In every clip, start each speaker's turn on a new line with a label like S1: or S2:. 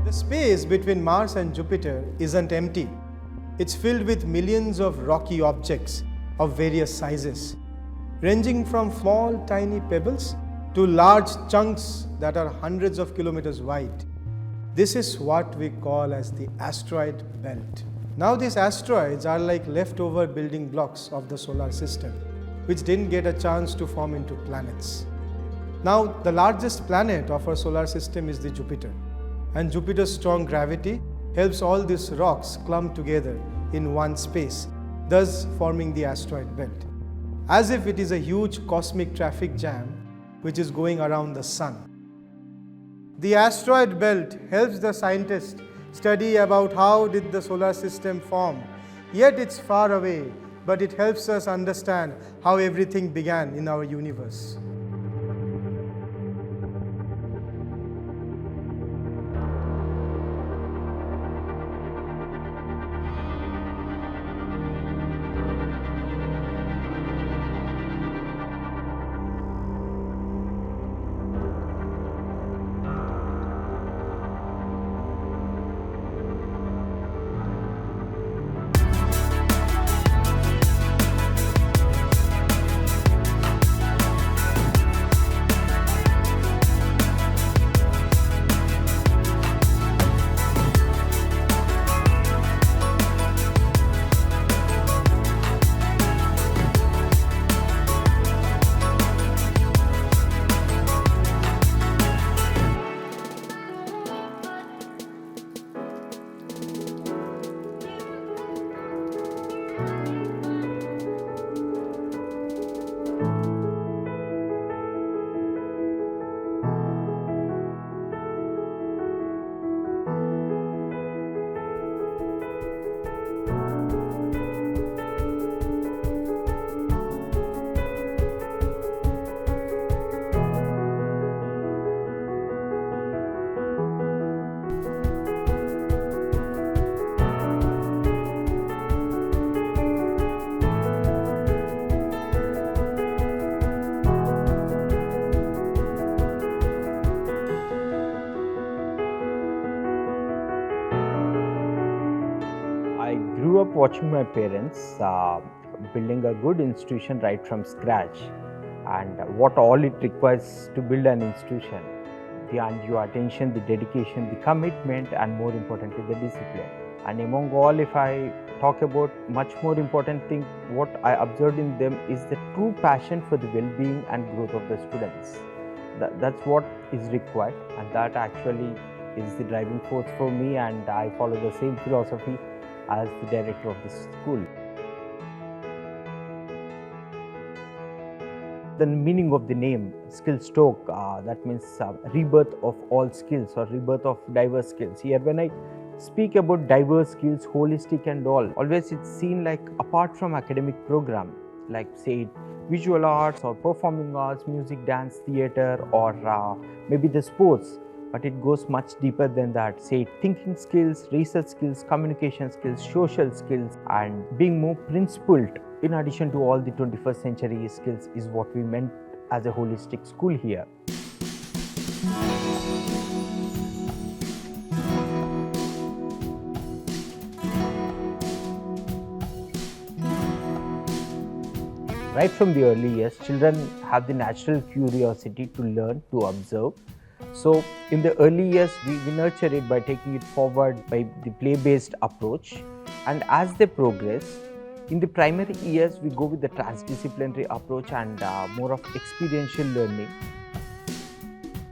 S1: The space between Mars and Jupiter isn't empty. It's filled with millions of rocky objects of various sizes, ranging from small, tiny pebbles to large chunks that are hundreds of kilometers wide. This is what we call as the asteroid belt. Now these asteroids are like leftover building blocks of the solar system, which didn't get a chance to form into planets. Now the largest planet of our solar system is the Jupiter, and Jupiter's strong gravity helps all these rocks clump together in one space, thus forming the asteroid belt, as if it is a huge cosmic traffic jam which is going around the sun. The asteroid belt helps the scientists study about how did the solar system form. Yet it's far away, but it helps us understand how everything began in our universe.
S2: I grew up watching my parents building a good institution right from scratch, and what all it requires to build an institution: the undue attention, the dedication, the commitment, and more importantly, the discipline. And among all, if I talk about much more important thing, what I observed in them is the true passion for the well-being and growth of the students. That's what is required, and that actually is the driving force for me, and I follow the same philosophy as the director of this school. The meaning of the name, Stork, that means rebirth of all skills or rebirth of diverse skills. Here when I speak about diverse skills, holistic and all, always it's seen like apart from academic program, like say visual arts or performing arts, music, dance, theatre, or maybe the sports. But it goes much deeper than that. Say thinking skills, research skills, communication skills, social skills, and being more principled in addition to all the 21st century skills is what we meant as a holistic school here. Right from the early years, children have the natural curiosity to learn, to observe. So in the early years, we nurture it by taking it forward by the play-based approach. And as they progress, in the primary years, we go with the transdisciplinary approach and more of experiential learning.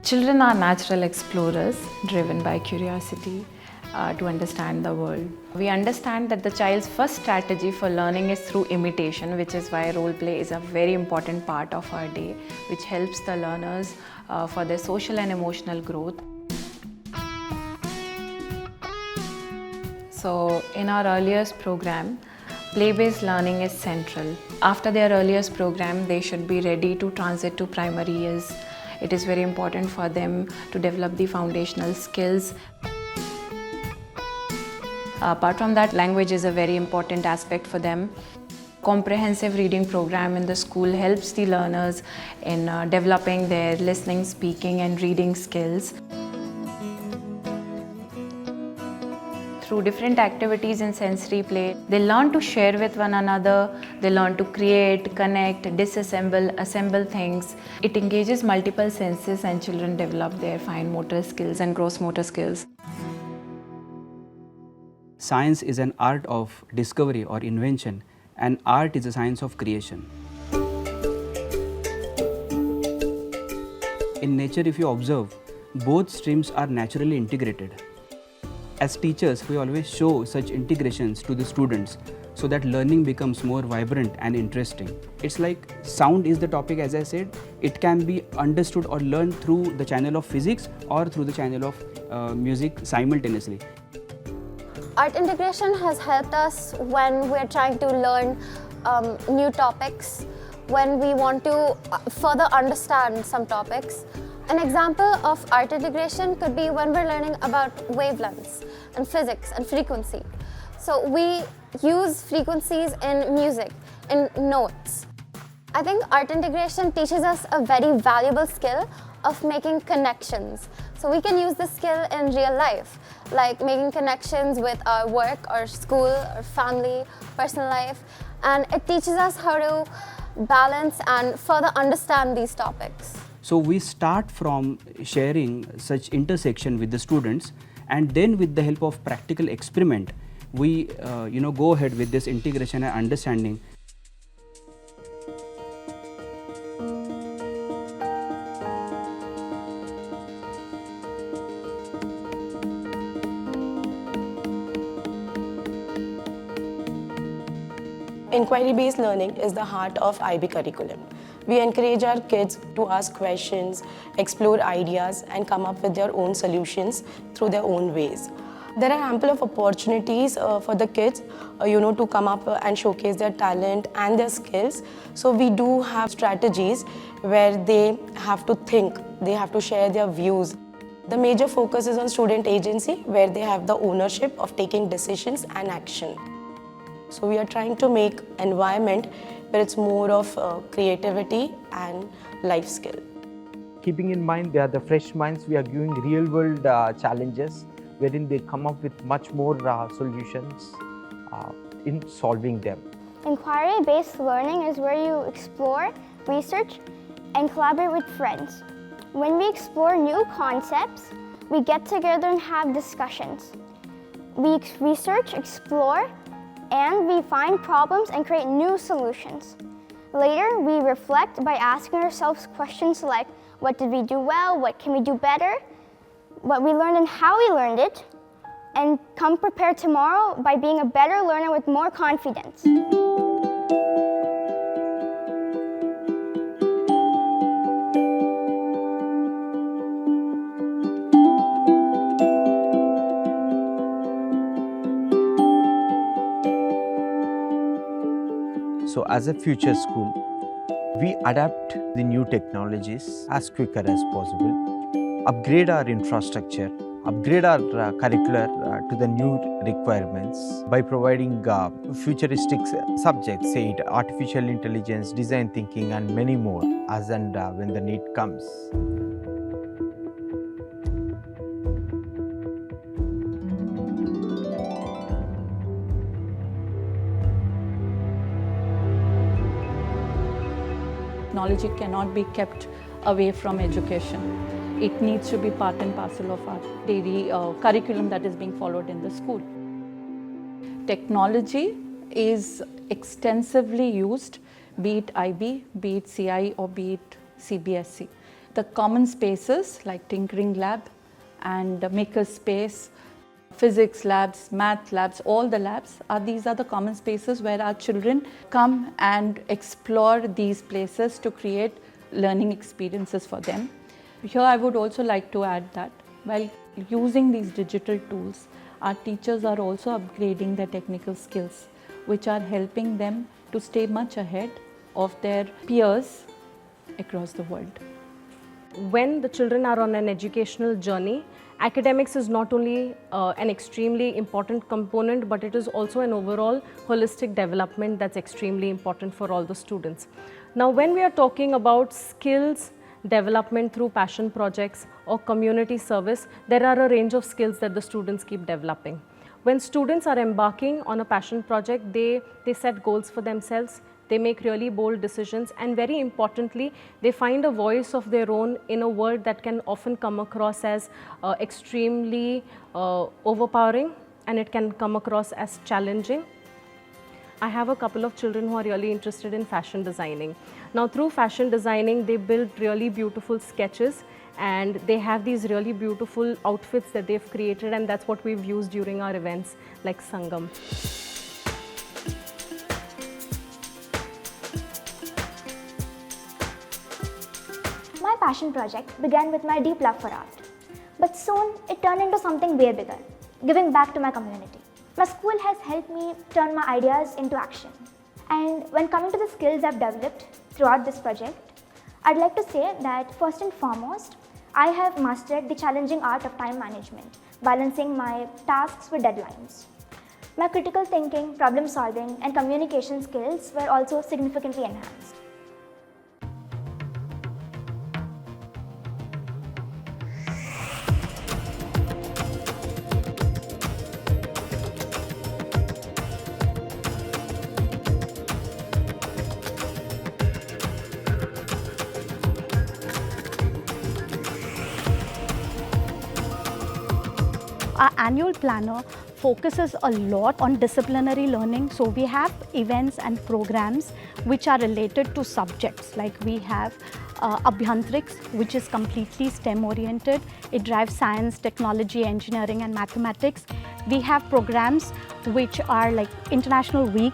S3: Children are natural explorers driven by curiosity to understand the world. We understand that the child's first strategy for learning is through imitation, which is why role play is a very important part of our day, which helps the learners for their social and emotional growth. So in our earliest program, play-based learning is central. After their earliest program, they should be ready to transit to primary years. It is very important for them to develop the foundational skills. Apart from that, language is a very important aspect for them. Comprehensive reading program in the school helps the learners in developing their listening, speaking and reading skills. through different activities in sensory play. They learn to share with one another, they learn to create, connect, disassemble, assemble things. It engages multiple senses and children develop their fine motor skills and gross motor skills.
S4: Science is an art of discovery or invention, and art is a science of creation. In nature, if you observe, both streams are naturally integrated. As teachers, we always show such integrations to the students so that learning becomes more vibrant and interesting. It's like sound is the topic, as I said. It can be understood or learned through the channel of physics or through the channel of music simultaneously.
S5: Art integration has helped us when we're trying to learn new topics, when we want to further understand some topics. An example of art integration could be when we're learning about wavelengths and physics and frequency. So we use frequencies in music, in notes. I think art integration teaches us a very valuable skill of making connections. So we can use this skill in real life, like making connections with our work, our school, our family, personal life. And it teaches us how to balance and further understand these topics.
S4: So we start from sharing such intersection with the students, and then with the help of practical experiment, we go ahead with this integration and understanding.
S6: Inquiry-based learning is the heart of IB curriculum. We encourage our kids to ask questions, explore ideas, and come up with their own solutions through their own ways. There are ample of opportunities for the kids, to come up and showcase their talent and their skills. So we do have strategies where they have to think, they have to share their views. The major focus is on student agency, where they have the ownership of taking decisions and action. So we are trying to make environment where it's more of creativity and life skill.
S2: Keeping in mind they are the fresh minds, we are giving real world challenges wherein they come up with much more solutions in solving them.
S7: Inquiry-based learning is where you explore, research, and collaborate with friends. When we explore new concepts, we get together and have discussions. We research, explore, and we find problems and create new solutions. Later, we reflect by asking ourselves questions like, what did we do well, what can we do better, what we learned and how we learned it, and come prepared tomorrow by being a better learner with more confidence.
S2: So as a future school, we adapt the new technologies as quicker as possible, upgrade our infrastructure, upgrade our curricular to the new requirements by providing futuristic subjects, say it artificial intelligence, design thinking, and many more as and when the need comes.
S8: Technology cannot be kept away from education. It needs to be part and parcel of our daily curriculum that is being followed in the school. Technology is extensively used, be it IB, be it CI, or be it CBSE. The common spaces like tinkering lab and maker space, physics labs, math labs, all the labs, these are the common spaces where our children come and explore these places to create learning experiences for them. Here I would also like to add that while using these digital tools, our teachers are also upgrading their technical skills, which are helping them to stay much ahead of their peers across the world.
S9: When the children are on an educational journey, academics is not only an extremely important component, but it is also an overall holistic development that's extremely important for all the students. Now, when we are talking about skills development through passion projects or community service, there are a range of skills that the students keep developing. When students are embarking on a passion project, they set goals for themselves, they make really bold decisions, and very importantly, they find a voice of their own in a world that can often come across as extremely overpowering, and it can come across as challenging. I have a couple of children who are really interested in fashion designing. Now, through fashion designing, they build really beautiful sketches, and they have these really beautiful outfits that they've created, and that's what we've used during our events like Sangam.
S7: My passion project began with my deep love for art, but soon it turned into something way bigger, giving back to my community. My school has helped me turn my ideas into action. And when coming to the skills I've developed throughout this project, I'd like to say that first and foremost, I have mastered the challenging art of time management, balancing my tasks with deadlines. My critical thinking, problem solving, and communication skills were also significantly enhanced.
S10: Our annual planner focuses a lot on disciplinary learning. So we have events and programs which are related to subjects. Like we have Abhyantriks, which is completely STEM oriented. It drives science, technology, engineering and mathematics. We have programs which are like International Week,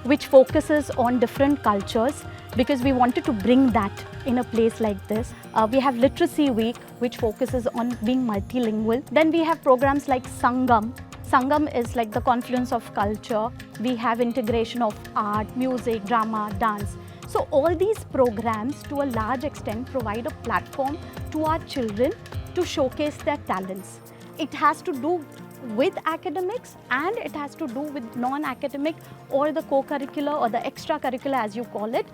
S10: which focuses on different cultures, because we wanted to bring that in a place like this. We have Literacy Week, which focuses on being multilingual. Then we have programs like Sangam. Sangam is like the confluence of culture. We have integration of art, music, drama, dance. So all these programs to a large extent provide a platform to our children to showcase their talents. It has to do with academics and it has to do with non-academic or the co-curricular or the extracurricular, as you call it,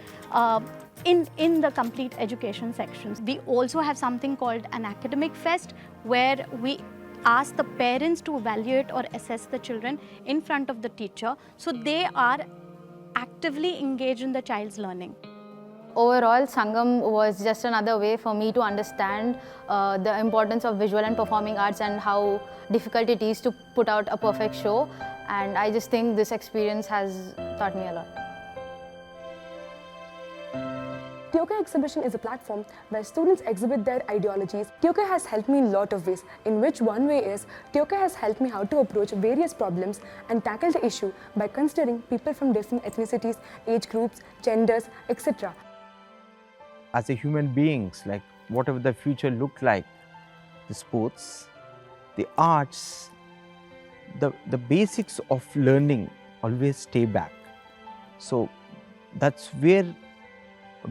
S10: in the complete education sections. We also have something called an academic fest, where we ask the parents to evaluate or assess the children in front of the teacher, so they are actively engaged in the child's learning.
S11: Overall, Sangam was just another way for me to understand the importance of visual and performing arts and how difficult it is to put out a perfect show. And I just think this experience has taught me a lot.
S12: Tiokai exhibition is a platform where students exhibit their ideologies. Tiokai has helped me in a lot of ways, in which one way is Tiokai has helped me how to approach various problems and tackle the issue by considering people from different ethnicities, age groups, genders, etc.
S2: As a human beings, like whatever the future look like, the sports, the arts, the basics of learning always stay back. So that's where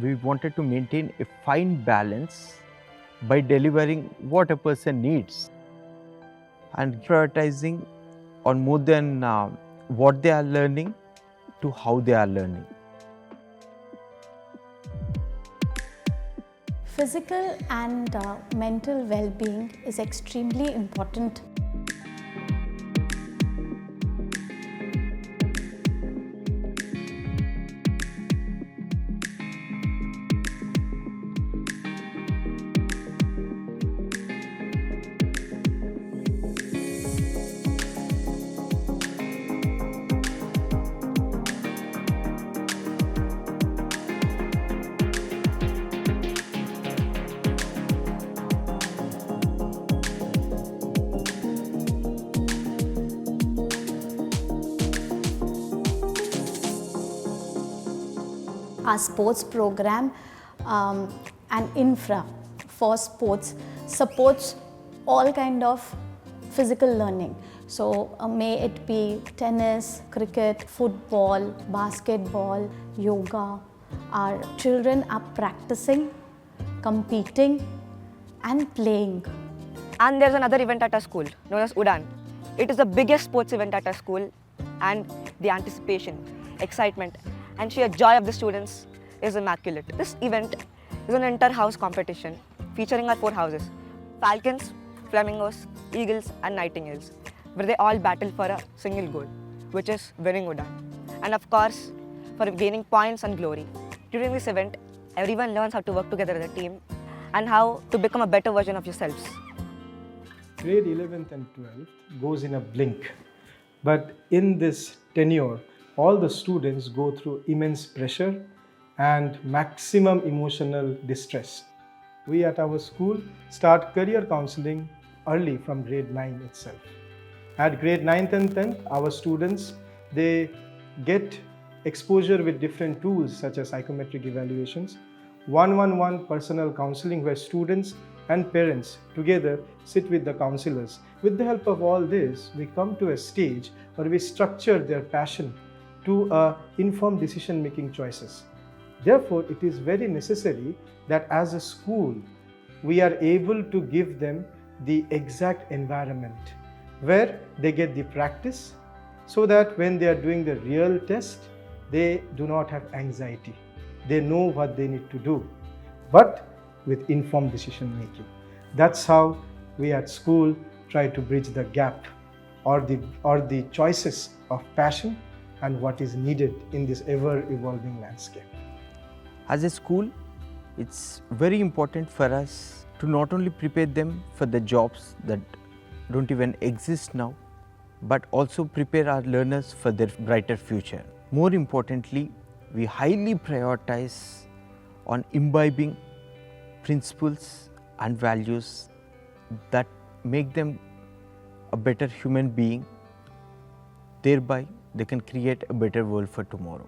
S2: we wanted to maintain a fine balance by delivering what a person needs and prioritizing on more than what they are learning to how they are learning.
S10: Physical and mental well-being is extremely important. Our sports program and infra for sports supports all kind of physical learning. So may it be tennis, cricket, football, basketball, yoga. Our children are practicing, competing and playing.
S13: And there's another event at our school known as Udan. It is the biggest sports event at our school, and the anticipation, excitement and sheer joy of the students is immaculate. This event is an inter-house competition featuring our 4 houses: falcons, flamingos, eagles and nightingales. where they all battle for a single goal, which is winning Udan. And of course, for gaining points and glory. During this event, everyone learns how to work together as a team and how to become a better version of yourselves.
S1: Grade 11th and 12th goes in a blink. But in this tenure, all the students go through immense pressure and maximum emotional distress. We at our school start career counseling early from grade 9 itself. At grade 9th and 10th, our students, they get exposure with different tools such as psychometric evaluations, one-on-one personal counseling where students and parents together sit with the counselors. With the help of all this, we come to a stage where we structure their passion to informed decision-making choices. Therefore, it is very necessary that as a school, we are able to give them the exact environment where they get the practice so that when they are doing the real test, they do not have anxiety. They know what they need to do, but with informed decision making. That's how we at school try to bridge the gap or the choices of passion and what is needed in this ever-evolving landscape.
S2: As a school, it's very important for us to not only prepare them for the jobs that don't even exist now, but also prepare our learners for their brighter future. More importantly, we highly prioritize on imbibing principles and values that make them a better human being. Thereby, they can create a better world for tomorrow.